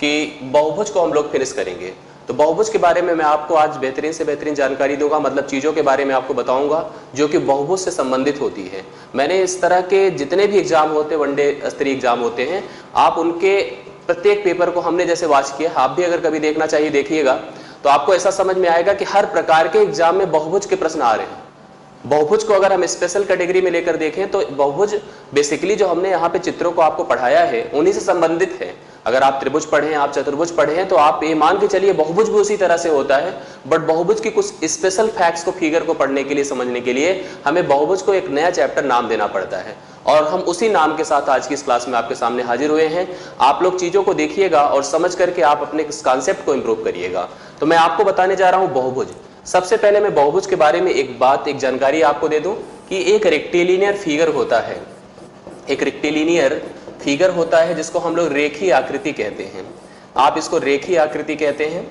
कि बहुभुज को हम लोग फिनिश करेंगे। तो बहुभुज के बारे में मैं आपको आज बेहतरीन से बेहतरीन जानकारी दूंगा, मतलब चीज़ों के बारे में आपको बताऊंगा जो कि बहुभुज से संबंधित होती है। मैंने इस तरह के जितने भी एग्जाम होते हैं, वनडे स्तरीय एग्जाम होते हैं, आप उनके प्रत्येक पेपर को हमने जैसे वॉच किया, आप भी अगर कभी देखना चाहिए देखिएगा, तो आपको ऐसा समझ में आएगा कि हर प्रकार के एग्जाम में बहुभुज के प्रश्न आ रहे हैं। बहुभुज को अगर हम स्पेशल कैटेगरी में लेकर देखें तो बहुभुज बेसिकली जो हमने यहाँ पे चित्रों को आपको पढ़ाया है उन्हीं से संबंधित है। अगर आप त्रिभुज पढ़े हैं, आप चतुर्भुज पढ़े हैं, तो आप ये मान के चलिए बहुभुज भी उसी तरह से होता है। बट बहुभुज की कुछ स्पेशल फैक्ट्स को फिगर को पढ़ने के लिए, समझने के लिए हमें बहुभुज को एक नया चैप्टर नाम देना पड़ता है, और हम उसी नाम के साथ आज की इस क्लास में आपके सामने हाजिर हुए हैं। आप लोग चीजों को देखिएगा और समझ करके आप अपने इस कॉन्सेप्ट को इंप्रूव करिएगा। तो मैं आपको बताने जा रहा हूँ बहुभुज। सबसे पहले मैं बहुभुज के बारे में एक जानकारी आपको दे दूं कि एक रेक्टिलिनियर फिगर होता है, एक रेक्टिलिनियर फिगर होता है जिसको हम लोग रेखीय आकृति कहते हैं। आप इसको रेखीय आकृति कहते हैं।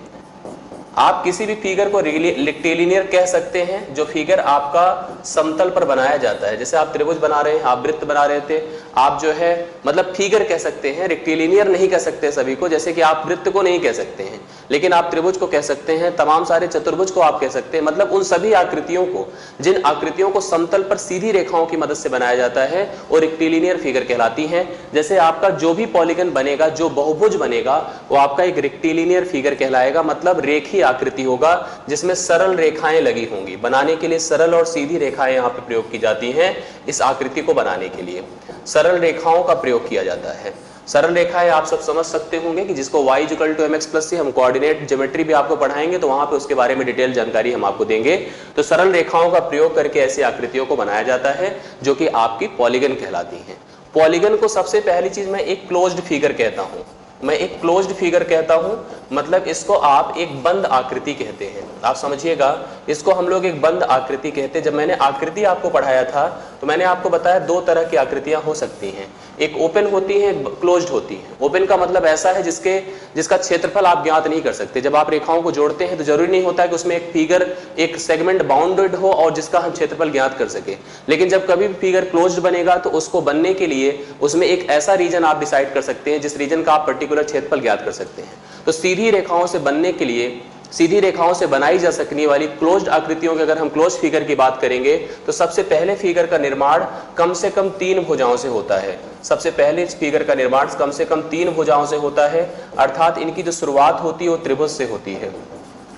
आप किसी भी फिगर को रेक्टिलिनियर कह सकते हैं जो फिगर आपका समतल पर बनाया जाता है। जैसे आप त्रिभुज बना रहे हैं, आप वृत्त बना रहे थे, आप जो है मतलब फिगर कह सकते हैं, रेक्टिलिनियर नहीं कह सकते सभी को। जैसे कि आप वृत्त को नहीं कह सकते हैं, लेकिन आप त्रिभुज को कह सकते हैं, तमाम सारे चतुर्भुज को आप कह सकते हैं। मतलब उन सभी आकृतियों को, जिन आकृतियों को समतल पर सीधी रेखाओं की मदद से बनाया जाता है, वो रेक्टिलिनियर फिगर कहलाती हैं। जैसे आपका जो भी पॉलीगन बनेगा, जो बहुभुज बनेगा, वो आपका एक रेक्टिलिनियर फिगर कहलाएगा। मतलब रेखीय आकृति होगा जिसमें सरल रेखाएं लगी होंगी। बनाने के लिए सरल और सीधी रेखाएं यहाँ पे प्रयोग की जाती हैं। इस आकृति को बनाने के लिए सरल रेखाओं का प्रयोग किया जाता है। सरल रेखाएं आप सब समझ सकते होंगे कि जिसको y = mx+c हम कोऑर्डिनेट ज्योमेट्री भी आपको पढ़ाएंगे, तो वहां पे उसके बारे में डिटेल जानकारी हम आपको देंगे। तो सरल रेखाओं का प्रयोग करके ऐसी आकृतियों को बनाया जाता है जो कि आपकी पॉलीगन कहलाती हैं। पॉलीगन को सबसे पहली चीज मैं एक क्लोज्ड फिगर कहता हूं। मैं एक क्लोज्ड फिगर कहता हूं, मतलब इसको आप एक बंद आकृति कहते हैं। आप समझिएगा, इसको हम लोग एक बंद आकृति कहते हैं। जब मैंने आकृति आपको पढ़ाया था तो मैंने आपको बताया दो तरह की आकृतियां हो सकती हैं, एक ओपन होती है, क्लोज्ड होती है। ओपन का मतलब ऐसा है जिसका क्षेत्रफल आप ज्ञात नहीं कर सकते। जब आप रेखाओं को जोड़ते हैं तो जरूरी नहीं होता है कि उसमें एक फिगर, एक सेगमेंट बाउंडेड हो और जिसका हम क्षेत्रफल ज्ञात कर सके। लेकिन जब कभी भी फिगर क्लोज्ड बनेगा तो उसको बनने के लिए उसमें एक ऐसा रीजन आप डिसाइड कर सकते हैं जिस रीजन का आप पर्टिकुलर क्षेत्रफल ज्ञात कर सकते हैं। तो सीधी रेखाओं से बनने के लिए, सीधी रेखाओं से बनाई जा सकने वाली क्लोज्ड आकृतियों की अगर हम क्लोज्ड फिगर की बात करेंगे तो सबसे पहले फिगर का निर्माण कम से कम 3 भुजाओं से होता है। सबसे पहले इस फिगर का निर्माण कम से कम 3 भुजाओं से होता है, अर्थात इनकी जो शुरुआत होती है वो त्रिभुज से होती है।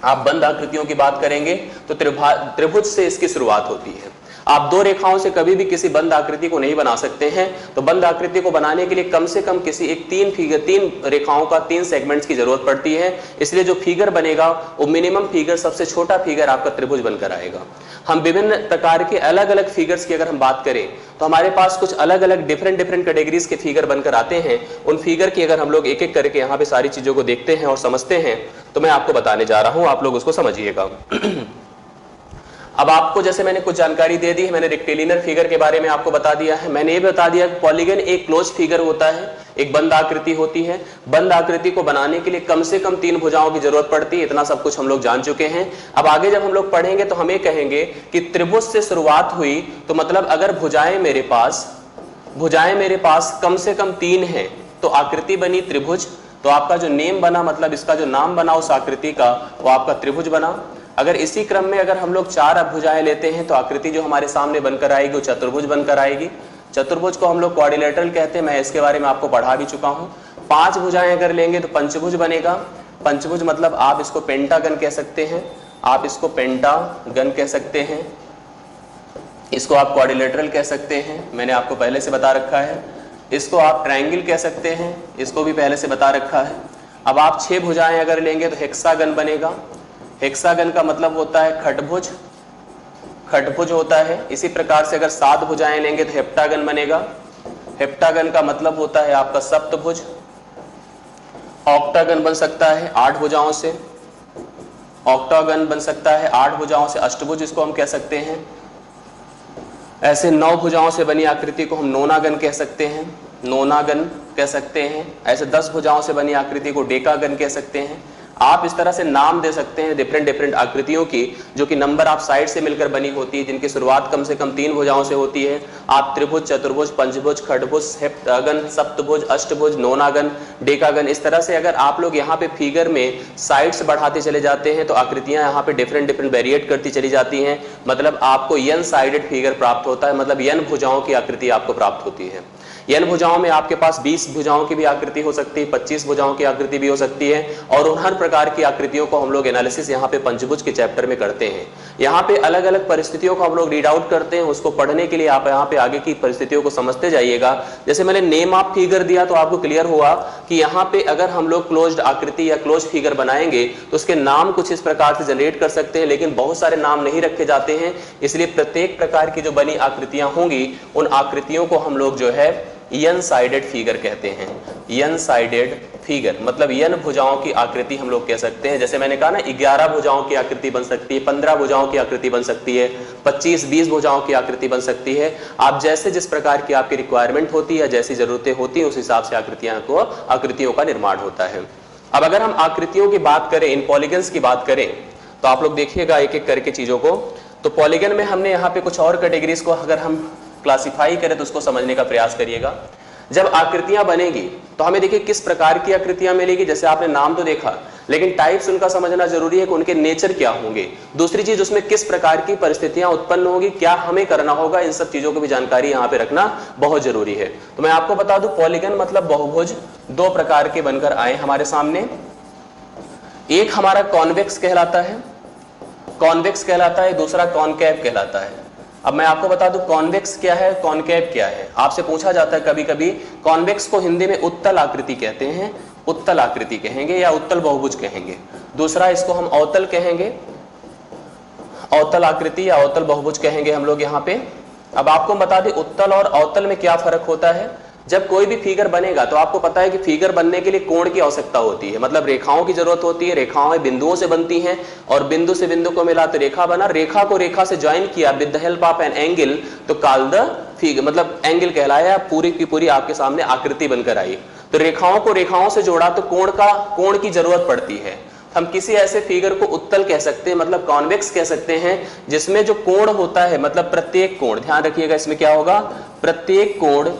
आप बंद आकृतियों की बात करेंगे तो त्रिभुज से इसकी शुरुआत होती है। आप दो रेखाओं से कभी भी किसी बंद आकृति को नहीं बना सकते हैं। तो बंद आकृति को बनाने के लिए कम से कम किसी एक 3 रेखाओं का 3 सेगमेंट्स की जरूरत पड़ती है। इसलिए जो फिगर बनेगा वो मिनिमम फिगर, सबसे छोटा फिगर आपका त्रिभुज बनकर आएगा। हम विभिन्न प्रकार के अलग अलग फिगर्स की अगर हम बात करें तो हमारे पास कुछ अलग अलग डिफरेंट कैटेगरीज के फिगर बनकर आते हैं। उन फिगर की अगर हम लोग एक एक करके यहाँ पे सारी चीजों को देखते हैं और समझते हैं तो मैं आपको बताने जा रहा हूँ, आप लोग उसको समझिएगा। अब आपको जैसे मैंने कुछ जानकारी दे दी है, मैंने रेक्टिलिनियर फिगर के बारे में आपको बता दिया है। मैंने ये बता दिया कि पॉलीगन एक क्लोज फिगर होता है, एक बंद आकृति होती है। बंद आकृति को बनाने के लिए कम से कम 3 भुजाओं की जरूरत पड़ती है। इतना सब कुछ हम लोग जान चुके हैं। अब आगे जब हम लोग पढ़ेंगे तो हम ये कहेंगे कि त्रिभुज से शुरुआत हुई, तो मतलब अगर भुजाएं मेरे पास कम से कम 3 हैं तो आकृति बनी त्रिभुज। तो आपका जो नेम बना, मतलब इसका जो नाम बना उस आकृति का, वो आपका त्रिभुज बना। अगर इसी क्रम में अगर हम लोग 4 भुजाएं लेते हैं तो आकृति जो हमारे सामने बनकर आएगी वो चतुर्भुज बनकर आएगी। चतुर्भुज को हम लोग क्वाड्रिलेटरल कहते हैं, मैं इसके बारे में आपको पढ़ा भी चुका हूं। 5 भुजाएं अगर लेंगे तो पंचभुज बनेगा। पंचभुज मतलब आप इसको पेंटागन कह सकते हैं, आप इसको पेंटागन कह सकते हैं, इसको आप क्वाड्रिलेटरल कह सकते हैं, मैंने आपको पहले से बता रखा है। इसको आप ट्रायंगल कह सकते हैं, इसको भी पहले से बता रखा है। अब आप 6 भुजाएं अगर लेंगे तो हेक्सागन बनेगा। हेक्सागन का मतलब होता है खटभुज, खटभुज होता है। इसी प्रकार से अगर 7 भुजाएं लेंगे तो हेप्टागन बनेगा। हेप्टागन का मतलब होता है आपका सप्तभुज। ऑक्टागन बन सकता है 8 भुजाओं से, ऑक्टागन बन सकता है 8 भुजाओं से। अष्टभुज इसको हम कह सकते हैं। ऐसे 9 भुजाओं से बनी आकृति को हम नोनागन कह सकते हैं, नोनागन कह सकते हैं। ऐसे 10 भुजाओं से बनी आकृति को डेकागन कह सकते हैं। आप इस तरह से नाम दे सकते हैं डिफरेंट डिफरेंट आकृतियों की, जो कि नंबर ऑफ साइड से मिलकर बनी होती है, जिनकी शुरुआत कम से कम 3 भुजाओं से होती है। आप त्रिभुज, चतुर्भुज, पंचभुज, खडभुज, हेप्टागन, सप्तभुज, अष्टभुज, नौनागन, डेकागन, इस तरह से अगर आप लोग यहाँ पे फिगर में साइड्स बढ़ाते चले जाते हैं तो आकृतियां यहाँ पे डिफरेंट डिफरेंट वेरिएट करती चली जाती हैं। मतलब आपको n साइडेड फिगर प्राप्त होता है, मतलब n भुजाओं की आकृति आपको प्राप्त होती है। n भुजाओं में आपके पास 20 भुजाओं की भी आकृति हो सकती है, 25 भुजाओं की आकृति भी हो सकती है, और उन हर प्रकार की आकृतियों को हम लोग एनालिसिस यहाँ पे पंचभुज के चैप्टर में करते हैं। यहाँ पे अलग अलग परिस्थितियों को हम लोग रीड आउट करते हैं। उसको पढ़ने के लिए आप यहाँ पे आगे की परिस्थितियों को समझते जाइएगा। जैसे मैंने नेम ऑफ फिगर दिया तो आपको क्लियर हुआ कि यहाँ पे अगर हम लोग क्लोज्ड आकृति या क्लोज फिगर बनाएंगे तो उसके नाम कुछ इस प्रकार से जनरेट कर सकते हैं, लेकिन बहुत सारे नाम नहीं रखे जाते हैं। इसलिए प्रत्येक प्रकार की जो बनी आकृतियां होंगी उन आकृतियों को हम लोग जो है n साइडेड फिगर कहते हैं। n साइडेड फिगर मतलब n भुजाओं की आकृति हम लोग कह सकते हैं। जैसे मैंने कहा ना, 11 भुजाओं की आकृति बन सकती है, 15 भुजाओं की आकृति बन सकती है, 25-20 भुजाओं की आकृति बन सकती है। आप जैसे जिस प्रकार की आपकी रिक्वायरमेंट होती है, जैसी जरूरतें होती है, उस हिसाब से आकृतियों का निर्माण होता है। अब अगर हम आकृतियों की बात करें, इन पॉलीगन्स की बात करें, तो आप लोग देखिएगा एक एक करके चीजों को। तो पॉलीगन में हमने यहाँ पे कुछ और कैटेगरीज को अगर हम क्लासिफाई करें तो उसको समझने का प्रयास करिएगा। जब आकृतियां बनेगी तो हमें देखिए किस प्रकार की आकृतियां मिलेगी। जैसे आपने नाम तो देखा, लेकिन टाइप्स उनका समझना जरूरी है कि उनके नेचर क्या होंगे। दूसरी चीज, उसमें किस प्रकार की परिस्थितियां उत्पन्न होगी, क्या हमें करना होगा, इन सब चीजों की भी जानकारी यहाँ पे रखना बहुत जरूरी है। तो मैं आपको बता दूं, पॉलीगन मतलब बहुभुज 2 प्रकार के बनकर आए हमारे सामने। एक हमारा कॉन्वेक्स कहलाता है, दूसरा कॉनकेव कहलाता है। अब मैं आपको बता दूं कॉन्वेक्स क्या है, कॉनकेव क्या है। आपसे पूछा जाता है कभी कभी, कॉन्वेक्स को हिंदी में उत्तल आकृति कहते हैं, उत्तल आकृति कहेंगे या उत्तल बहुभुज कहेंगे। दूसरा इसको हम अवतल कहेंगे, अवतल आकृति या अवतल बहुभुज कहेंगे हम लोग यहाँ पे। अब आपको बता दें उत्तल और अवतल में क्या फर्क होता है। जब कोई भी फिगर बनेगा तो आपको पता है कि फिगर बनने के लिए कोण की आवश्यकता होती है, मतलब रेखाओं की जरूरत होती है। रेखाएं बिंदुओं से बनती हैं और बिंदु से बिंदु को मिला तो रेखा बना। रेखा को रेखा से ज्वाइन किया with the help of an angle तो कॉल्ड द फिगर, मतलब एंगल कहलाया। पूरी की पूरी आपके सामने आकृति बनकर आई। तो रेखाओं को रेखाओं से जोड़ा तो कोण की जरूरत पड़ती है। हम किसी ऐसे फिगर को उत्तल कह सकते हैं, मतलब कॉन्वेक्स कह सकते हैं, जिसमें जो कोण होता है, मतलब प्रत्येक कोण, ध्यान रखिएगा इसमें क्या होगा, प्रत्येक कोण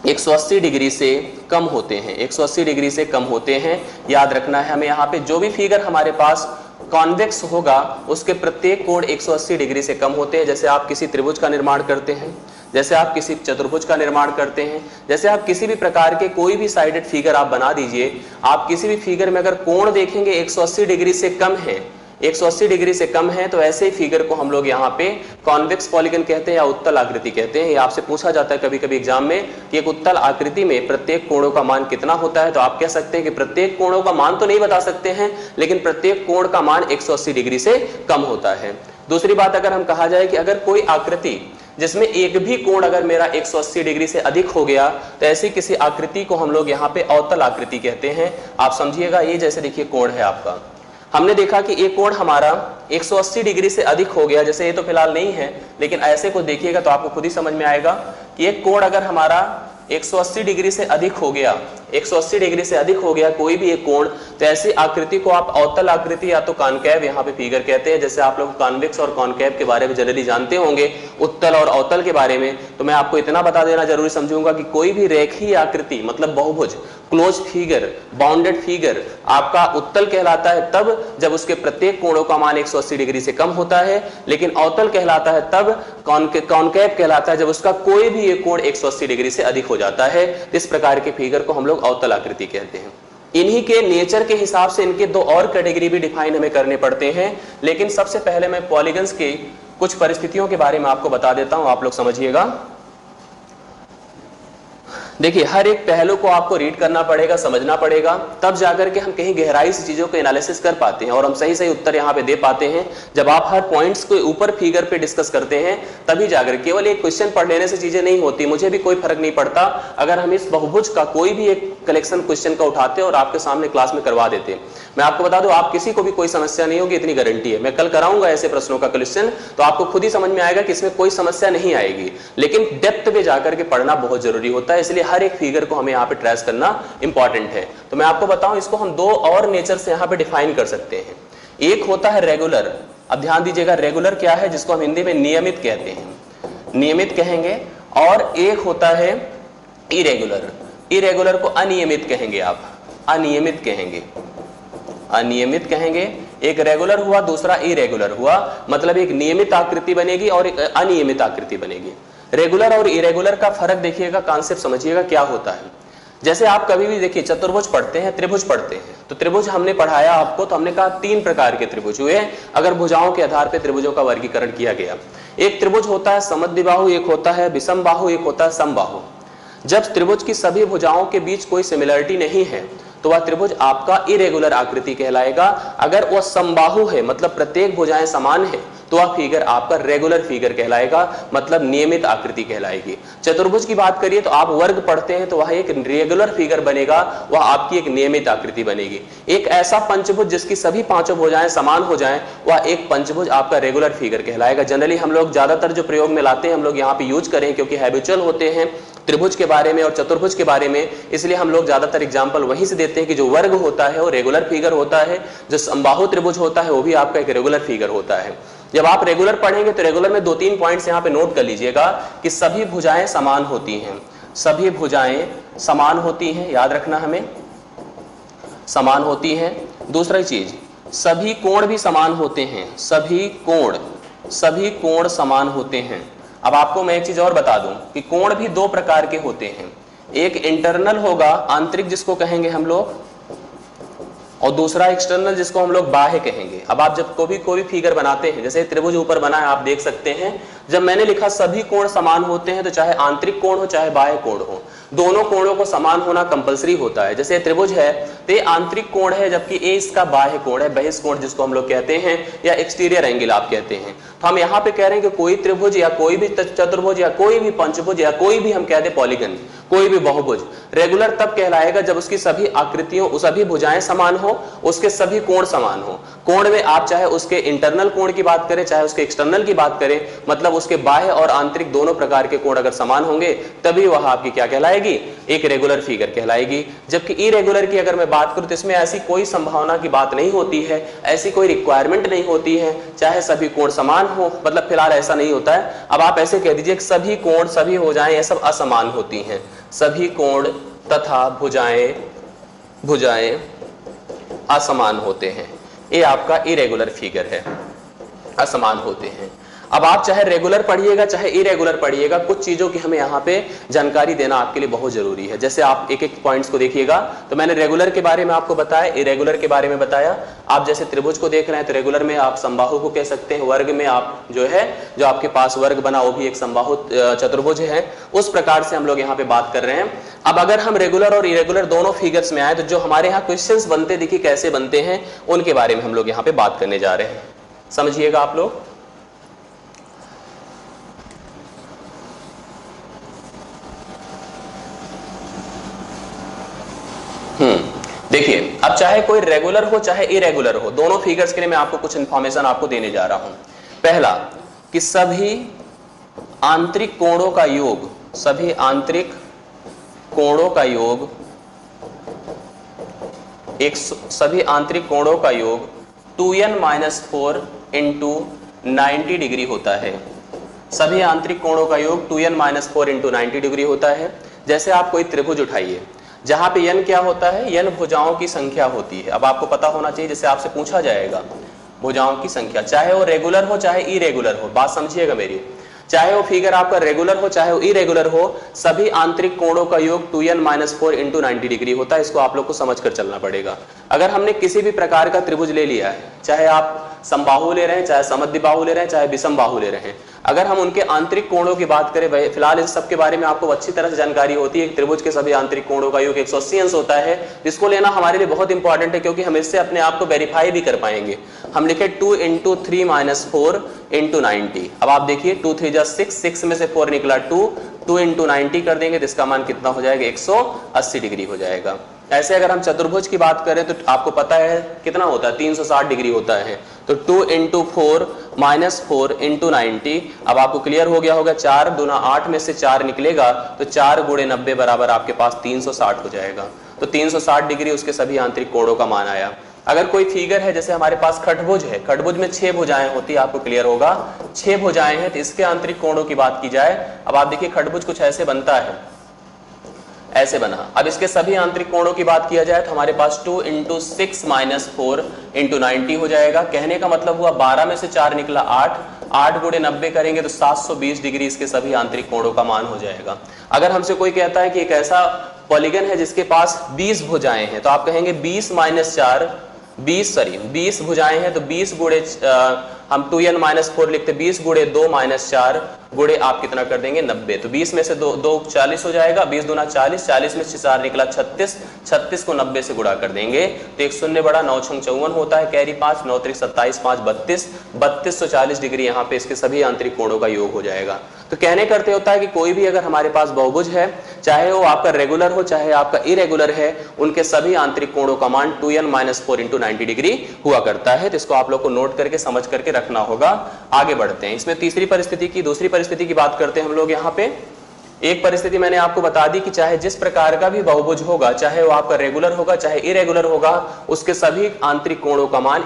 180 डिग्री से कम होते हैं, 180 डिग्री से कम होते हैं। याद रखना है हमें यहाँ पे, जो भी फिगर हमारे पास कॉन्वेक्स होगा उसके प्रत्येक कोण 180 डिग्री से कम होते हैं। जैसे आप किसी त्रिभुज का निर्माण करते हैं, जैसे आप किसी चतुर्भुज का निर्माण करते हैं, जैसे आप किसी भी प्रकार के कोई भी साइडेड फिगर आप बना दीजिए, आप किसी भी फिगर में अगर कोण देखेंगे 180 डिग्री से कम है, 180 डिग्री से कम है, तो ऐसे ही फिगर को हम लोग यहाँ पे कॉन्वेक्स पॉलीगन कहते हैं या उत्तल आकृति कहते हैं। ये आपसे पूछा जाता है कभी कभी एग्जाम में कि एक उत्तल आकृति में प्रत्येक कोणों का मान कितना होता है। तो आप कह सकते हैं कि प्रत्येक कोणों का मान तो नहीं बता सकते हैं, लेकिन प्रत्येक कोण का मान 180 डिग्री से कम होता है। दूसरी बात, अगर हम कहा जाए कि अगर कोई आकृति जिसमें एक भी कोण अगर मेरा 180 डिग्री से अधिक हो गया, तो ऐसी किसी आकृति को हम लोग यहाँ पे अवतल आकृति कहते हैं। आप समझिएगा, ये जैसे देखिए कोण है आपका, हमने देखा कि एक कोण हमारा 180 डिग्री से अधिक हो गया। जैसे ये तो फिलहाल नहीं है, लेकिन ऐसे को देखिएगा तो आपको खुद ही समझ में आएगा कि एक कोण अगर हमारा 180 डिग्री से अधिक हो गया, 180 डिग्री से अधिक हो गया कोई भी एक कोण, तो ऐसी आकृति को आप अवतल आकृति या तो कॉनकेव यहाँ पे फिगर कहते हैं। जैसे आप लोग कॉन्वेक्स और कॉनकेव के बारे में जनरली जानते होंगे, उत्तल और अवतल के बारे में, तो मैं आपको इतना बता देना जरूरी समझूंगा कि कोई भी रेखीय आकृति मतलब बहुभुज, क्लोज फिगर, बाउंडेड फिगर आपका उत्तल कहलाता है तब जब उसके प्रत्येक कोणों का मान 180 डिग्री से कम होता है, लेकिन अवतल कहलाता है तब, कॉनकेव कहलाता है जब उसका कोई भी एक कोण 180 डिग्री से अधिक हो जाता है। इस प्रकार के फिगर को हम लोग अवतल आकृति कहते हैं। इन्हीं के नेचर के हिसाब से इनके 2 और कैटेगरी भी डिफाइन हमें करने पड़ते हैं, लेकिन सबसे पहले मैं पॉलीगन्स के कुछ परिस्थितियों के बारे में आपको बता देता हूं, आप लोग समझिएगा। देखिए, हर एक पहलू को आपको रीड करना पड़ेगा, समझना पड़ेगा, तब जाकर के हम कहीं गहराई से चीजों को एनालिसिस कर पाते हैं और हम सही सही उत्तर यहाँ पे दे पाते हैं। जब आप हर पॉइंट्स को ऊपर फिगर पे डिस्कस करते हैं तभी जाकर, केवल एक क्वेश्चन पढ़ लेने से चीजें नहीं होती। मुझे भी कोई फर्क नहीं पड़ता अगर हम इस बहुभुज का कोई भी एक कलेक्शन क्वेश्चन का उठाते और आपके सामने क्लास में करवा देते। मैं आपको बता दूं, आप किसी को भी कोई समस्या नहीं होगी, इतनी गारंटी है। मैं कल कराऊंगा ऐसे प्रश्नों का क्वेश्चन, तो आपको खुद ही समझ में आएगा कि इसमें कोई समस्या नहीं आएगी। लेकिन डेप्थ में जाकर के पढ़ना बहुत जरूरी होता है, इसलिए हर एक फिगर को हमें यहाँ पे ट्रेस करना इंपॉर्टेंट है। तो मैं आपको बताऊं, इसको हम दो और नेचर से यहाँ पे डिफाइन कर सकते हैं। एक होता है रेगुलर, अब ध्यान दीजिएगा रेगुलर क्या है, जिसको हम हिंदी में नियमित कहते हैं, नियमित कहेंगे। और एक होता है इरेगुलर, इरेगुलर को अनियमित कहेंगे, आप अनियमित कहेंगे, अनियमित कहेंगे। एक रेगुलर हुआ, दूसरा इरेगुलर हुआ, मतलब एक नियमित आकृति बनेगी और एक अनियमित आकृति बनेगी। रेगुलर और इरेगुलर का फर्क देखिएगा, कॉन्सेप्ट समझिएगा क्या होता है। जैसे आप कभी भी देखिए चतुर्भुज पढ़ते हैं, त्रिभुज पढ़ते हैं, तो त्रिभुज हमने पढ़ाया आपको, तो हमने कहा 3 प्रकार के त्रिभुज हुए अगर भुजाओं के आधार पर त्रिभुजों का वर्गीकरण किया गया। एक त्रिभुज होता है समद्विबाहु, एक होता है विषमबाहु, एक होता है समबाहु। जब त्रिभुज की सभी भुजाओं के बीच कोई सिमिलरिटी नहीं है तो वह त्रिभुज आपका इरेगुलर आकृति कहलाएगा। अगर वह समबाहु है, मतलब प्रत्येक भुजाएं समान है, तो वह फिगर आपका रेगुलर फिगर कहलाएगा, मतलब नियमित आकृति कहलाएगी। चतुर्भुज की बात करिए तो आप वर्ग पढ़ते हैं, तो वह एक रेगुलर फिगर बनेगा, वह आपकी एक नियमित आकृति बनेगी। एक ऐसा पंचभुज जिसकी सभी 5 भुजाएं समान हो जाएं, वह एक पंचभुज आपका रेगुलर फिगर कहलाएगा। जनरली हम लोग ज्यादातर जो प्रयोग में लाते हैं, हम लोग यहाँ पे यूज करें, क्योंकि हैबिचुअल होते हैं त्रिभुज के बारे में और चतुर्भुज के बारे में, इसलिए हम लोग ज्यादातर एग्जांपल वहीं से देते हैं कि जो वर्ग होता है वो रेगुलर फिगर होता है, जो समबाहु त्रिभुज होता है वो भी आपका एक रेगुलर फिगर होता है। जब आप रेगुलर पढ़ेंगे तो रेगुलर में 2-3 पॉइंट्स यहाँ पे नोट कर लीजिएगा कि सभी भुजाएं समान होती हैं, सभी भुजाएं समान होती हैं, याद रखना हमें, समान होती हैं। दूसरी चीज, सभी कोण भी समान होते हैं, सभी कोण समान होते हैं। अब आपको मैं एक चीज और बता दूं कि कोण भी 2 प्रकार के होते हैं, एक इंटरनल होगा, आंतरिक जिसको कहेंगे हम लोग, और दूसरा एक्सटर्नल जिसको हम लोग बाह्य कहेंगे। अब आप जब कोई भी फिगर बनाते हैं, जैसे त्रिभुज ऊपर बना है आप देख सकते हैं, जब मैंने लिखा सभी कोण समान होते हैं, तो चाहे आंतरिक कोण हो चाहे बाह्य कोण हो, दोनों कोणों को समान होना कंपलसरी होता है। जैसे त्रिभुज है तो ये आंतरिक कोण है, जबकि ए इसका बाह्य कोण है, बहिष्कोण जिसको हम लोग कहते हैं, या एक्सटीरियर एंगल आप कहते हैं। तो हम यहाँ पे कह रहे हैं कि कोई त्रिभुज या कोई भी चतुर्भुज या कोई भी पंचभुज या कोई भी हम कहते हैं पॉलीगन, कोई भी बहुभुज रेगुलर तब कहलाएगा जब उसकी सभी आकृतियों, सभी भुजाएं समान हो, उसके सभी कोण समान हो। कोण में आप चाहे उसके इंटरनल कोण की बात करें चाहे उसके एक्सटर्नल की बात करें, मतलब उसके बाह्य और आंतरिक दोनों प्रकार के कोण अगर समान होंगे तभी वह आपकी क्या कहलाएगी, एक रेगुलर फिगर कहलाएगी। जबकि इरेगुलर की अगर मैं बात करूं तो इसमें ऐसी कोई संभावना की बात नहीं होती है, ऐसी कोई रिक्वायरमेंट नहीं होती है चाहे सभी कोण समान हो, मतलब फिलहाल ऐसा नहीं होता है। अब आप ऐसे कह दीजिए कि सभी कोण, सभी भुजाएं ये सब असमान होती हैं, सभी कोण तथा भुजाएं असमान होते हैं, ये आपका इरेगुलर फिगर है, असमान होते हैं। अब आप चाहे रेगुलर पढ़िएगा चाहे इरेगुलर पढ़िएगा, कुछ चीजों की हमें यहाँ पे जानकारी देना आपके लिए बहुत जरूरी है। जैसे आप एक एक पॉइंट्स को देखिएगा, तो मैंने रेगुलर के बारे में आपको बताया, इरेगुलर के बारे में बताया। आप जैसे त्रिभुज को देख रहे हैं तो रेगुलर में आप समबाहु को कह सकते हैं, वर्ग में आप जो है जो आपके पास वर्ग बना वो भी एक समबाहु चतुर्भुज है, उस प्रकार से हम लोग यहाँ पे बात कर रहे हैं। अब अगर हम रेगुलर और इरेगुलर दोनों फिगर्स में आए तो जो हमारे यहाँ क्वेश्चंस बनते देखिए कैसे बनते हैं, उनके बारे में हम लोग यहाँ पे बात करने जा रहे हैं, समझिएगा आप लोग। देखिए अब चाहे कोई रेगुलर हो चाहे इरेगुलर हो, दोनों फिगर्स के लिए मैं आपको कुछ इंफॉर्मेशन आपको देने जा रहा हूं। पहला कि सभी आंतरिक कोणों का योग, सभी आंतरिक कोणों का योग सभी आंतरिक कोणों का योग 2n-4 इंटू 90 डिग्री होता है। सभी आंतरिक कोणों का योग 2n-4 इंटू 90 डिग्री होता है। जैसे आप कोई त्रिभुज उठाइए जहां पे n क्या होता है, n भुजाओं की संख्या होती है। अब आपको पता होना चाहिए, जैसे आपसे पूछा जाएगा भुजाओं की संख्या, चाहे वो रेगुलर हो चाहे इरेगुलर हो, बात समझिएगा मेरी, चाहे वो फिगर आपका रेगुलर हो चाहे वो इरेगुलर हो, सभी आंतरिक कोणों का योग 2n-4 इंटू 90 डिग्री होता है। इसको आप लोग को समझकर चलना पड़ेगा। अगर हमने किसी भी प्रकार का त्रिभुज ले लिया है, चाहे आप समबाहु ले रहे हैं चाहे समद्विबाहु ले रहे हैं चाहे विषमबाहु ले रहे हैं, अगर हम उनके आंतरिक कोणों की बात करें, फिलहाल इन सब के बारे में आपको अच्छी तरह से जानकारी होती है। त्रिभुज के सभी आंतरिक कोणों का योग 180 अंश होता है, जिसको लेना हमारे लिए बहुत इंपॉर्टेंट है, क्योंकि हम इससे अपने आप को वेरीफाई भी कर पाएंगे। हम लिखे 2 इंटू 3-4 इंटू 90। अब आप देखिए 2 3 जा 6, 6 में से 4 निकला 2 इंटू 90 कर देंगे तो इसका मान कितना हो जाएगा, 180 डिग्री हो जाएगा। ऐसे अगर हम चतुर्भुज की बात करें तो आपको पता है कितना होता है, 360 डिग्री होता है। तो 2 × 4 - 4 × 90। अब आपको क्लियर हो गया होगा, 4 दूना 8 में से 4 निकलेगा तो 4 × 90 बराबर आपके पास 360 हो जाएगा। तो 360 डिग्री उसके सभी आंतरिक कोणों का मान आया। अगर कोई फिगर है, जैसे हमारे पास खटभुज है, खटभुज में 6 भुजाएं होती है, आपको क्लियर होगा 6 भुजाएं हैं, तो इसके आंतरिक कोणों की बात की जाए, अब आप देखिए खटभुज कुछ ऐसे बनता है, ऐसे बना। अब इसके सभी आंतरिक कोणों की बात किया जाए तो हमारे पास 2 × 6 - 4 × 90 हो जाएगा। कहने का मतलब हुआ 12 में से 4 निकला 8, 8 × 90 करेंगे तो 720 डिग्री इसके सभी आंतरिक कोणों का मान हो जाएगा। अगर हमसे कोई कहता है कि एक ऐसा पॉलीगन है जिसके पास 20 भुजाएं हैं, तो आप कहेंगे 20 - 4 20 भुजाएं हैं, तो 20 गुणे हम 2n - 4 लिखते, 20 गुणे 2 - 4 गुणे आप कितना कर देंगे 90। तो 20 में से 2 40 हो जाएगा, 20 दूना 40, 40 में से 4 निकला 36, 36 को 90 से गुणा कर देंगे तो एक शून्य बड़ा 9 × 54 होता है, कैरी 5, 9 × 27, 5 32, 3240 डिग्री यहाँ पे इसके सभी आंतरिक कोणों का योग हो जाएगा। तो कहने करते होता है कि कोई भी अगर हमारे पास बहुभुज है, चाहे वो आपका रेगुलर हो चाहे आपका इरेगुलर है, उनके सभी आंतरिक कोणों का मान 2n - 4 × 90 डिग्री हुआ करता है। तो इसको आप लोग को नोट करके समझ करके रखना होगा। आगे बढ़ते हैं, इसमें दूसरी परिस्थिति की बात करते हैं हम लोग। यहाँ पे एक परिस्थिति मैंने आपको बता दी कि चाहे जिस प्रकार का भी बहुभुज होगा, चाहे वो आपका रेगुलर होगा चाहे इरेगुलर होगा, उसके सभी आंतरिक कोणों का मान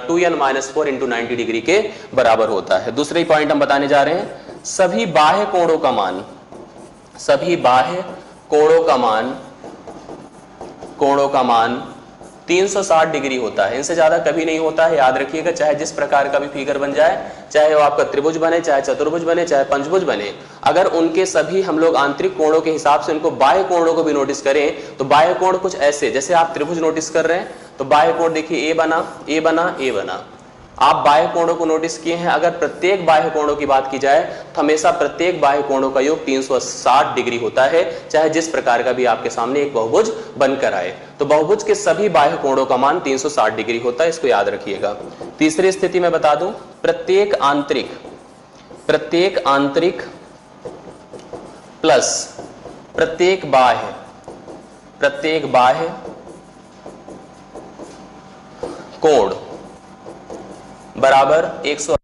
2n - 4 × 90 डिग्री के बराबर होता है। दूसरी पॉइंट हम बताने जा रहे हैं, सभी बाह्य कोणों का मान, सभी बाह्य कोणों का मान 360 डिग्री होता है, इनसे ज्यादा कभी नहीं होता है। याद रखिएगा, चाहे जिस प्रकार का भी फिगर बन जाए, चाहे वो आपका त्रिभुज बने, चाहे चतुर्भुज बने, चाहे पंचभुज बने, अगर उनके सभी हम लोग आंतरिक कोणों के हिसाब से उनको बाह्य कोणों को भी नोटिस करें तो बाह्य कोण कुछ ऐसे, जैसे आप त्रिभुज नोटिस कर रहे हैं तो बाह्य कोण देखिए, ए बना, ए बना, ए बना। आप बाह्य कोणों को नोटिस किए हैं, अगर प्रत्येक बाह्य कोणों की बात की जाए तो हमेशा प्रत्येक बाह्य कोणों का योग 360 डिग्री होता है, चाहे जिस प्रकार का भी आपके सामने एक बहुभुज बनकर आए। तो बहुभुज के सभी बाह्य कोणों का मान 360 डिग्री होता है, इसको याद रखिएगा। तीसरी स्थिति में बता दूं, प्रत्येक आंतरिक प्लस प्रत्येक बाह्य कोण बराबर 180,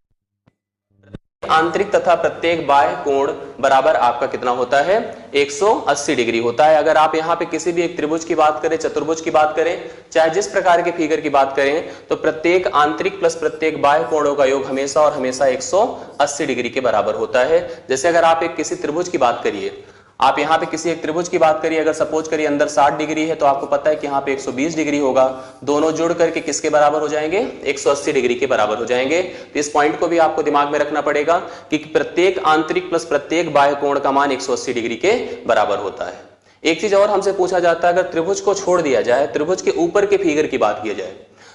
आंतरिक तथा प्रत्येक बाह्य कोण बराबर आपका कितना होता है, 180 डिग्री होता है। अगर आप यहाँ पे किसी भी एक त्रिभुज की बात करें, चतुर्भुज की बात करें, चाहे जिस प्रकार के फिगर की बात करें, तो प्रत्येक आंतरिक प्लस प्रत्येक बाह्य कोणों का योग हमेशा और हमेशा 180 डिग्री के बराबर होता है। जैसे अगर आप एक किसी त्रिभुज की बात करिए, आप यहाँ पे किसी एक त्रिभुज की बात करिए, अगर सपोज करिए अंदर 60 डिग्री है तो आपको पता है कि यहाँ पे 120 डिग्री होगा, दोनों जोड़ करके किसके बराबर हो जाएंगे, 180 डिग्री के बराबर हो जाएंगे। तो इस पॉइंट को भी आपको दिमाग में रखना पड़ेगा कि प्रत्येक आंतरिक प्लस प्रत्येक बाह्य कोण का मान 180 डिग्री के बराबर होता है। एक चीज और हमसे पूछा जाता है, अगर त्रिभुज को छोड़ दिया जाए, त्रिभुज के ऊपर के फिगर की बात की जाए,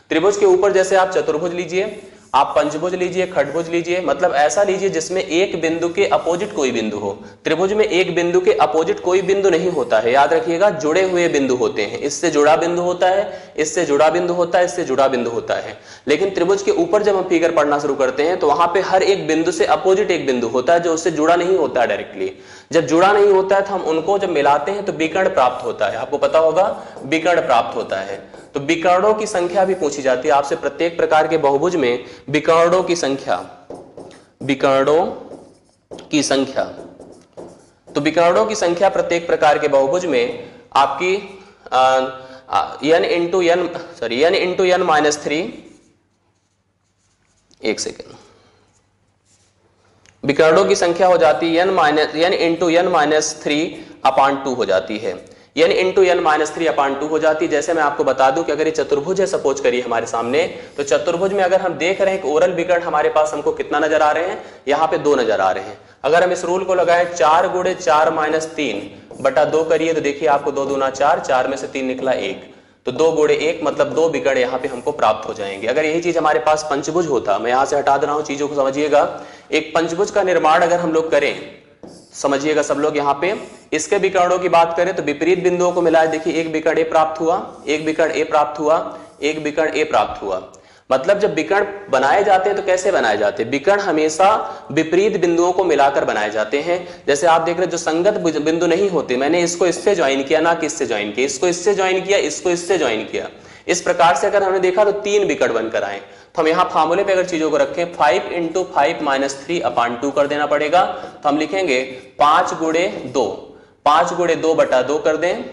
त्रिभुज के ऊपर जैसे आप चतुर्भुज लीजिए, आप पंचभुज लीजिए, खटभुज लीजिए, मतलब ऐसा लीजिए जिसमें एक बिंदु के अपोजिट कोई बिंदु हो। त्रिभुज में एक बिंदु के अपोजिट कोई बिंदु नहीं होता है, याद रखिएगा, जुड़े हुए बिंदु होते हैं। इससे जुड़ा बिंदु होता है, इससे जुड़ा बिंदु होता है, इससे जुड़ा बिंदु होता है। लेकिन त्रिभुज के ऊपर जब हम फिगर पढ़ना शुरू करते हैं तो वहां पे हर एक बिंदु से अपोजिट एक बिंदु होता है जो उससे जुड़ा नहीं होता है डायरेक्टली। जब जुड़ा नहीं होता है तो हम उनको जब मिलाते हैं तो विकर्ण प्राप्त होता है। आपको पता होगा विकर्ण प्राप्त होता है। तो विकर्णों की संख्या भी पूछी जाती है आपसे, प्रत्येक प्रकार के बहुभुज में विकर्णों की संख्या, तो विकर्णों की संख्या प्रत्येक प्रकार के बहुभुज में आपकी n × n - 3, एक सेकेंड, विकर्णों की संख्या हो जाती है n × n - 3/2 हो जाती है, n × n - 3/2 हो जाती है। जैसे मैं आपको बता दूं कि अगर ये चतुर्भुज है सपोज करिए हमारे सामने, तो चतुर्भुज में अगर हम देख रहे हैं कि ओरल विकर्ण हमारे पास हमको कितना नजर आ रहे हैं, यहाँ पे 2 नजर आ रहे हैं। अगर हम इस रूल को लगाएं 4 × 4 - 3/2 करिए तो देखिए आपको 2 दूना 4, 4 में से 3 निकला 1, तो 2 × 1 मतलब 2 विकर्ण यहाँ पे हमको प्राप्त हो जाएंगे। अगर यही चीज हमारे पास पंचभुज होता, मैं यहाँ से हटा दे रहा हूँ, चीजों को समझिएगा, एक पंचभुज का निर्माण अगर हम लोग करें, समझिएगा सब लोग, यहाँ पे इसके विकर्णों की बात करें तो विपरीत बिंदुओं को मिलाए देखिए, एक विकर्ण ए प्राप्त हुआ, एक विकर्ण ए प्राप्त हुआ, एक विकर्ण ए प्राप्त हुआ, मतलब जब विकर्ण बनाए जाते हैं तो कैसे बनाए जाते हैं? विकर्ण हमेशा विपरीत बिंदुओं को मिलाकर बनाए जाते हैं। जैसे आप देख रहे हैं जो संगत बिंदु नहीं होते, मैंने इसको इससे ज्वाइन किया ना कि इससे ज्वाइन किया, इसको इससे ज्वाइन किया, इसको इससे ज्वाइन किया, इस प्रकार से अगर हमने देखा तो 3 विकर्ण बनकर आए। तो हम यहाँ फार्मूले पे अगर चीजों को रखें 5 × 5 - 3/2 कर देना पड़ेगा। तो हम लिखेंगे 5 × 2, 5 × 2/2 कर दें।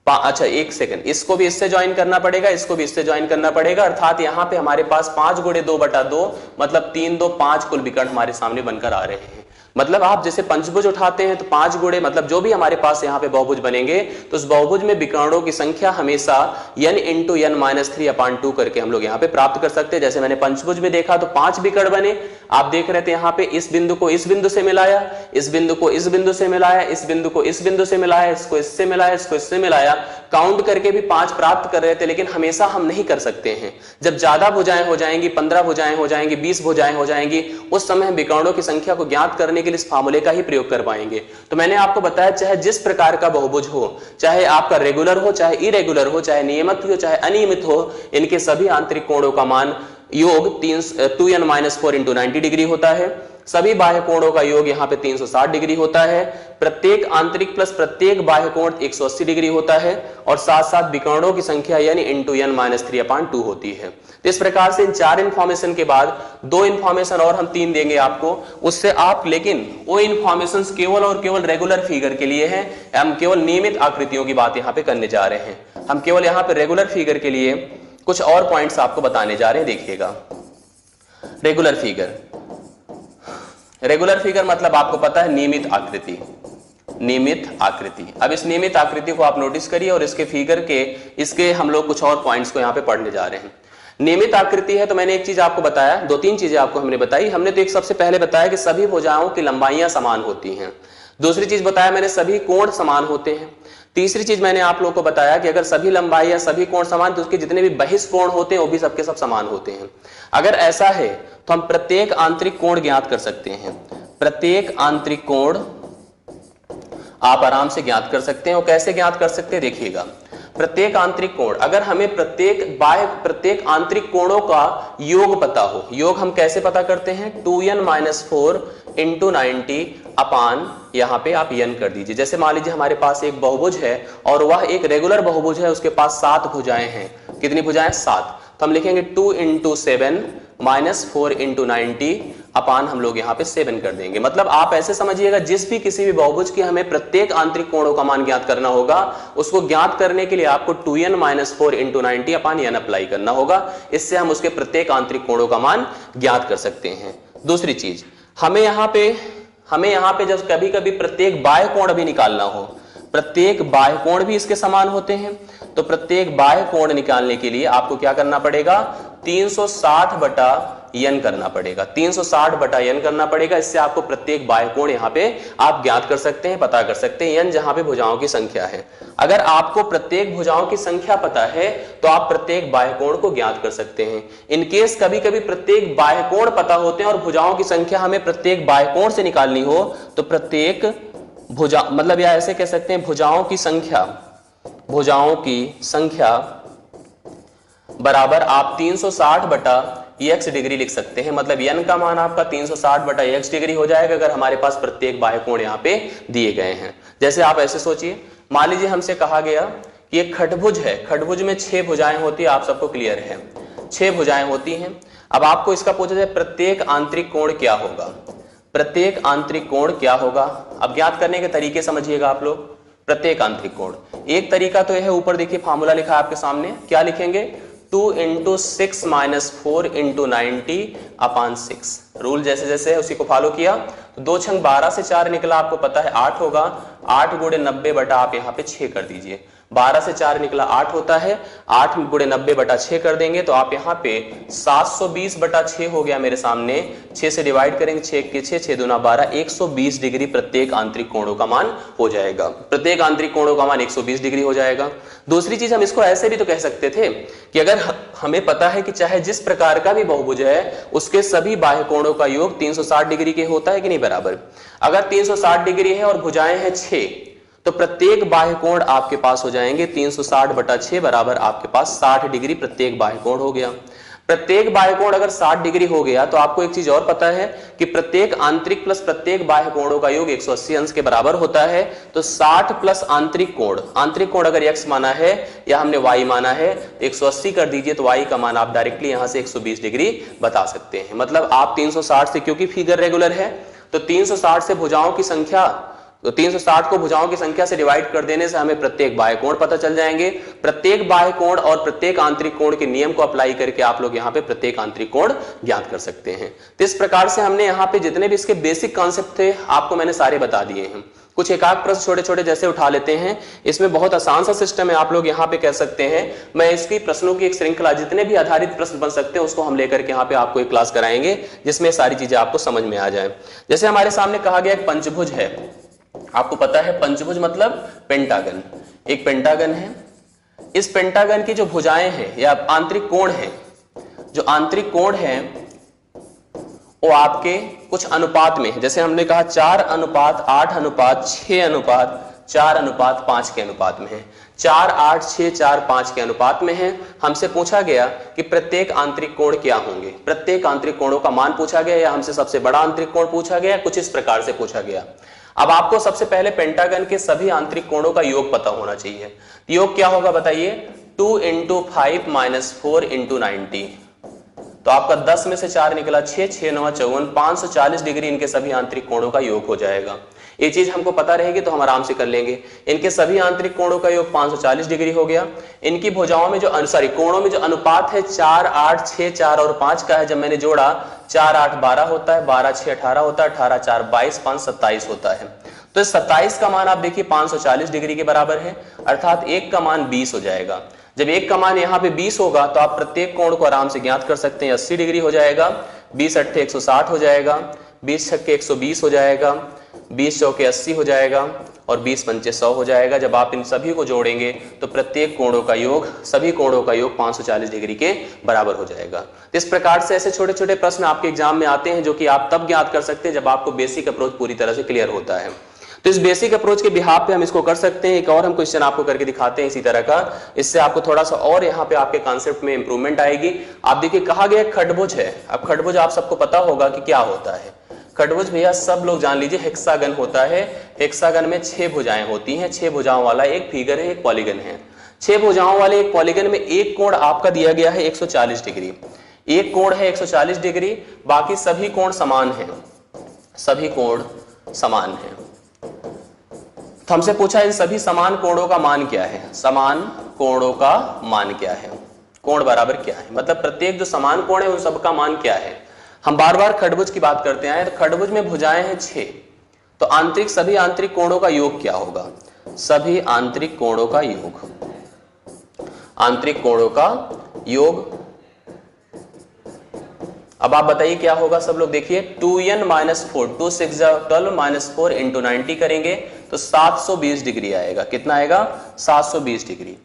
अच्छा एक सेकंड, इसको भी इससे ज्वाइन करना पड़ेगा, इसको भी इससे ज्वाइन करना पड़ेगा, अर्थात यहां पे हमारे पास 5 × 2/2 मतलब 3 2 5 कुल विकर्ण हमारे सामने बनकर आ रहे हैं। मतलब आप जैसे पंचभुज उठाते हैं तो 5 गुणे मतलब जो भी हमारे पास यहाँ पे बहुभुज बनेंगे तो उस बहुभुज में विकर्णों की संख्या हमेशा n × n - 3/2 करके हम लोग यहाँ पे प्राप्त कर सकते हैं। जैसे मैंने पंचभुज में देखा तो 5 विकर्ण बने, आप देख रहे थे यहाँ पे इस बिंदु को इस बिंदु से मिलाया, इस बिंदु को इस बिंदु से मिलाया, इस बिंदु को इस बिंदु से मिलाया, इसको इससे मिलाया, इसको इससे मिलाया, काउंट करके भी 5 प्राप्त कर रहे थे। लेकिन हमेशा हम नहीं कर सकते हैं, जब ज्यादा भुजाएं हो जाएंगी, 15 भुजाएं हो जाएंगी, 20 भुजाएं हो जाएंगी, उस समय हम विकर्णों की संख्या को ज्ञात करने के लिए इस फार्मूले का ही प्रयोग कर पाएंगे। तो मैंने आपको बताया चाहे जिस प्रकार का बहुभुज हो, चाहे आपका रेगुलर हो, चाहे इरेगुलर हो, चाहे नियमित हो, चाहे अनियमित हो, इनके सभी आंतरिक कोणों का मान योग 2n - 4 × 90 डिग्री होता है। सभी बाह्य कोणों का योग यहाँ पे 360 डिग्री होता है। प्रत्येक आंतरिक प्लस प्रत्येक बाह्य कोण 180 डिग्री होता है और साथ साथ विकर्णों की संख्या यानी × n - 3/2 होती है। तो इस प्रकार से इन 4 इंफॉर्मेशन के बाद 2 इंफॉर्मेशन और हम 3 देंगे आपको, उससे आप, लेकिन वो इंफॉर्मेशन केवल और केवल रेगुलर फिगर के लिए है। हम केवल नियमित आकृतियों की बात यहाँ पे करने जा रहे हैं। हम केवल यहाँ पे रेगुलर फिगर के लिए कुछ और पॉइंट्स आपको बताने जा रहे हैं। देखिएगा, रेगुलर फिगर, रेगुलर फिगर मतलब आपको पता है नियमित आकृति, नियमित आकृति। अब इस नियमित आकृति को आप नोटिस करिए और इसके फिगर के, इसके हम लोग कुछ और पॉइंट्स को यहाँ पे पढ़ने जा रहे हैं। नियमित आकृति है तो मैंने एक चीज आपको बताया, 2-3 चीजें आपको हमने बताई। हमने तो एक सबसे पहले बताया कि सभी भुजाओं की लंबाइयां समान होती हैं। दूसरी चीज बताया मैंने सभी कोण समान होते हैं। तीसरी चीज मैंने आप लोगों को बताया कि अगर सभी लंबाई या सभी कोण समान तो उसके जितने भी बहिष्कोण होते हैं वो भी सबके सब समान होते हैं। अगर ऐसा है तो हम प्रत्येक आंतरिक कोण ज्ञात कर सकते हैं। प्रत्येक आंतरिक कोण आप आराम से ज्ञात कर सकते हैं। और कैसे ज्ञात कर सकते हैं देखिएगा, प्रत्येक आंतरिक कोण, अगर हमें प्रत्येक आंतरिक कोणों का योग पता हो, योग हम कैसे पता करते हैं, 2n - 4 × 90 अपान, यहां पे आप n कर दीजिए। जैसे मान लीजिए हमारे पास एक बहुभुज है और वह एक रेगुलर बहुभुज है, उसके पास 7 भुजाएं हैं। कितनी भुजाएं? 7। तो हम लिखेंगे 2 × 7 - 4 × 90 अपान हम लोग यहाँ पे 7 कर देंगे। मतलब आप ऐसे समझिएगा, जिस भी किसी भी बहुभुज की हमें प्रत्येक आंतरिक कोणों का मान ज्ञात करना होगा, उसको ज्ञात करने के लिए आपको 2n - 4 × 90 अपान n अप्लाई करना होगा। इससे हम उसके प्रत्येक आंतरिक कोणों का मान ज्ञात कर सकते हैं। दूसरी चीज, हमें यहाँ पे जब कभी कभी प्रत्येक बाह्य कोण भी निकालना हो, प्रत्येक बाह्य कोण भी इसके समान होते हैं, तो प्रत्येक बाह्य कोण निकालने के लिए आपको क्या करना पड़ेगा, 360/n करना पड़ेगा, 360/n करना पड़ेगा। इससे आपको प्रत्येक बाह्य कोण यहाँ पे आप ज्ञात कर सकते हैं, पता कर सकते हैं। n जहां पे भुजाओं की संख्या है, अगर आपको प्रत्येक भुजाओं की संख्या पता है तो आप प्रत्येक बाह्य कोण को ज्ञात कर सकते हैं। इन केस कभी कभी प्रत्येक बाह्य कोण पता होते हैं और भुजाओं की संख्या हमें प्रत्येक बाह्य कोण से निकालनी हो, तो प्रत्येक भुजा, मतलब या ऐसे कह सकते हैं भुजाओं की संख्या बराबर आप 360/x डिग्री लिख सकते हैं। मतलब n का मान आपका 360/x डिग्री हो जाएगा अगर हमारे पास प्रत्येक बाह्य कोण यहाँ पे दिए गए हैं। जैसे आप ऐसे सोचिए, मान लीजिए हमसे कहा गया कि एक खटभुज है, खटभुज में 6 भुजाएं होती है, आप सबको क्लियर है, 6 भुजाएं होती हैं। अब आपको इसका पूछा जाए प्रत्येक आंतरिक कोण क्या होगा, प्रत्येक आंतरिक कोण क्या होगा। अब ज्ञात करने के तरीके समझिएगा आप लोग। प्रत्येक आंतरिक कोण, एक तरीका तो यह है, ऊपर देखिए फार्मूला लिखा है आपके सामने, क्या लिखेंगे, 2 × 6 - 4 × 90 अपान 6। रूल जैसे जैसे है उसी को फॉलो किया तो 2 छंग 12 से 4 निकला, आपको पता है 8 होगा, 8 × 90 आप यहाँ पे 6 कर दीजिए। 12 से 4 निकला 8 होता है, 8 × 90/6 कर देंगे तो आप यहाँ पे 720/6 हो गया मेरे सामने। 6 से डिवाइड करेंगे, 6 के 6, 6 दूना 12, 120 डिग्री प्रत्येक आंतरिक कोणों का मान हो जाएगा। प्रत्येक आंतरिक कोणों का मान 120 डिग्री हो जाएगा। दूसरी चीज, हम इसको ऐसे भी तो कह सकते थे कि अगर हमें पता है कि चाहे जिस प्रकार का भी बहुभुज है उसके सभी बाह्य कोणों का योग 360 डिग्री के होता है कि नहीं बराबर। अगर 360 डिग्री है और भुजाएं हैं 6, तो प्रत्येक बाह्य कोण आपके पास हो जाएंगे 360/6 बराबर आपके पास 60 डिग्री प्रत्येक बाह्य कोण हो गया। प्रत्येक बाह्य कोण अगर 60 डिग्री हो गया तो आपको एक चीज और पता है कि प्रत्येक आंतरिक प्लस प्रत्येक बाह्य कोणों का योग 180 अंश के बराबर होता है। तो 60 प्लस आंतरिक कोण अगर x माना है या हमने y माना है, 180 कर दीजिए तो y का मान आप डायरेक्टली यहां से 120 डिग्री बता सकते हैं। मतलब आप 360 से, क्योंकि फिगर रेगुलर है तो 360 से भुजाओं की संख्या, तो 360 को भुजाओं की संख्या से डिवाइड कर देने से हमें प्रत्येक बाह्य कोण पता चल जाएंगे। प्रत्येक बाह्य कोण और प्रत्येक आंतरिक कोण के नियम को अप्लाई करके आप लोग यहाँ पे प्रत्येक आंतरिक कोण ज्ञात कर सकते हैं। तो इस प्रकार से हमने यहाँ पे जितने भी इसके बेसिक कॉन्सेप्ट थे आपको मैंने सारे बता दिए हैं। कुछ एकाक प्रश्न छोटे छोटे जैसे उठा लेते हैं, इसमें बहुत आसान सा सिस्टम है, आप लोग यहाँ पे कह सकते हैं। मैं इसकी प्रश्नों की एक श्रृंखला, जितने भी आधारित प्रश्न बन सकते हैं उसको हम लेकर के यहाँ पे आपको एक क्लास कराएंगे जिसमें सारी चीजें आपको समझ में आ जाए। जैसे हमारे सामने कहा गया एक पंचभुज है, आपको पता है पंचभुज मतलब पेंटागन। एक पेंटागन है, इस पेंटागन की जो भुजाएं हैं या आंतरिक कोण है, जो आंतरिक कोण है वो आपके कुछ अनुपात में है। जैसे हमने कहा 4:8:6:4:5 के अनुपात में है। 4:8:6:4:5 के अनुपात में है। हमसे पूछा गया कि प्रत्येक आंतरिक कोण क्या होंगे, प्रत्येक आंतरिक कोणों का मान पूछा गया या हमसे सबसे बड़ा आंतरिक कोण पूछा गया, कुछ इस प्रकार से पूछा गया। अब आपको सबसे पहले पेंटागन के सभी आंतरिक कोणों का योग पता होना चाहिए। योग क्या होगा बताइए? 2 × 5 - 4 × 90। तो आपका 10 में से 4 निकला 6, 6 9 54, 540 डिग्री इनके सभी आंतरिक कोणों का योग हो जाएगा। ये चीज हमको पता रहेगी तो हम आराम से कर लेंगे। इनके सभी आंतरिक कोणों का योग 540 डिग्री हो गया। इनकी भुजाओं में जो कोणों में जो अनुपात है 4:8:6:4 और 5 का है, जब मैंने जोड़ा 4:8=12 होता है, 12:6 18 होता है, 18:4=22, 5 27 होता है। तो इस 27 का मान आप देखिए 540 डिग्री के बराबर है, अर्थात 1 का मान 20 हो जाएगा। जब 1 का मान यहाँ पे 20 होगा तो आप प्रत्येक कोण को आराम से ज्ञात कर सकते हैं। 80 डिग्री हो जाएगा, 20 × 8 = 160 हो जाएगा, 20 × 6 = 120 हो जाएगा, 20 × 4 = 80 हो जाएगा और 20 × 5 = 100 हो जाएगा। जब आप इन सभी को जोड़ेंगे तो प्रत्येक कोणों का योग, सभी कोणों का योग 540 डिग्री के बराबर हो जाएगा। इस प्रकार से ऐसे छोटे छोटे प्रश्न आपके एग्जाम में आते हैं जो कि आप तब ज्ञात कर सकते हैं जब आपको बेसिक अप्रोच पूरी तरह से क्लियर होता है। तो इस बेसिक अप्रोच के बिहाफ पे हम इसको कर सकते हैं। एक और हम क्वेश्चन आपको करके दिखाते हैं इसी तरह का, इससे आपको थोड़ा सा और यहाँ पे आपके कॉन्सेप्ट में इंप्रूवमेंट आएगी। आप देखिए कहा गया खडभुज है। अब खडभुज आप सबको पता होगा कि क्या होता है। खडभुज भैया सब लोग जान लीजिए हेक्सागन होता है। हेक्सागन में 6 भुजाएं होती हैं। 6 भुजाओं वाला एक फिगर है, एक पॉलीगन है। 6 भुजाओं वाले एक पॉलीगन में एक कोण आपका दिया गया है 140 डिग्री। एक कोण है 140 डिग्री, बाकी सभी कोण समान है, सभी कोण समान है। तो हमसे पूछा इन सभी समान कोणों का मान क्या है? समान कोणों का मान क्या है? कोण बराबर क्या है? मतलब प्रत्येक जो समान कोण है उन सब का मान क्या है? हम बार बार खडभुज की बात करते हैं। तो खडभुज में भुजाएं हैं 6, तो आंतरिक सभी आंतरिक कोणों का योग क्या होगा? सभी आंतरिक कोणों का योग, आंतरिक कोणों का योग। अब आप बताइए क्या होगा सब लोग देखिए। 2n - 4, 2 6 12 -4 × 90 करेंगे तो 720 डिग्री आएगा। कितना आएगा? 720 डिग्री।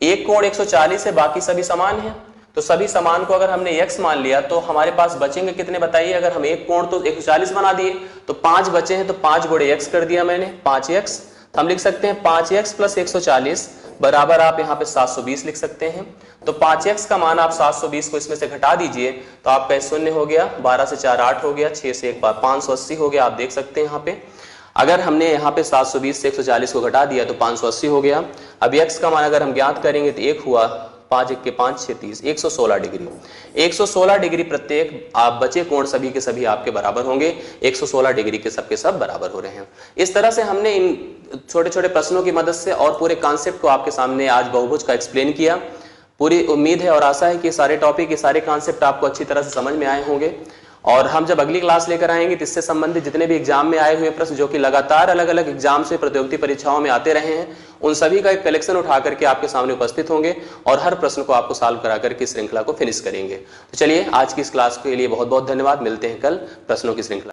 एक कोण 140 है, बाकी सभी समान है। तो सभी समान को अगर हमने x मान लिया तो हमारे पास बचेंगे कितने बताइए? अगर हम एक कोण तो 140 बना दिए तो 5 बचे हैं, तो 5 × x कर दिया मैंने, 5x। तो हम लिख सकते हैं 5x + 140 बराबर आप यहाँ पे 720 लिख सकते हैं। तो 5x का मान आप 720 को इसमें से घटा दीजिए तो आपका 0 हो गया, 12 से 4 8 हो गया, 6 से 1 बार 580 हो गया। आप देख सकते हैं यहाँ पे अगर हमने यहाँ पे 720 से 140 को घटा दिया तो 580 हो गया। अब x का मान अगर हम ज्ञात करेंगे तो 1 हुआ, 5 × 1 = 5 6 30, 116 डिग्री। 116 डिग्री प्रत्येक आप बचे कोण सभी के सभी आपके बराबर होंगे। 116 डिग्री के सब बराबर हो रहे हैं। इस तरह से हमने इन छोटे छोटे प्रश्नों की मदद से और पूरे कॉन्सेप्ट को आपके सामने आज बहुभुज का एक्सप्लेन किया। पूरी उम्मीद है और आशा है कि सारे टॉपिक, ये सारे कॉन्सेप्ट आपको अच्छी तरह से समझ में आए होंगे। और हम जब अगली क्लास लेकर आएंगे तो इससे संबंधित जितने भी एग्जाम में आए हुए प्रश्न जो कि लगातार अलग अलग एग्जाम से प्रतियोगिता परीक्षाओं में आते रहे हैं, उन सभी का एक कलेक्शन उठा करके आपके सामने उपस्थित होंगे और हर प्रश्न को आपको सॉल्व करा करके श्रृंखला को फिनिश करेंगे। तो चलिए आज की इस क्लास के लिए बहुत बहुत धन्यवाद। मिलते हैं कल प्रश्नों की श्रृंखला।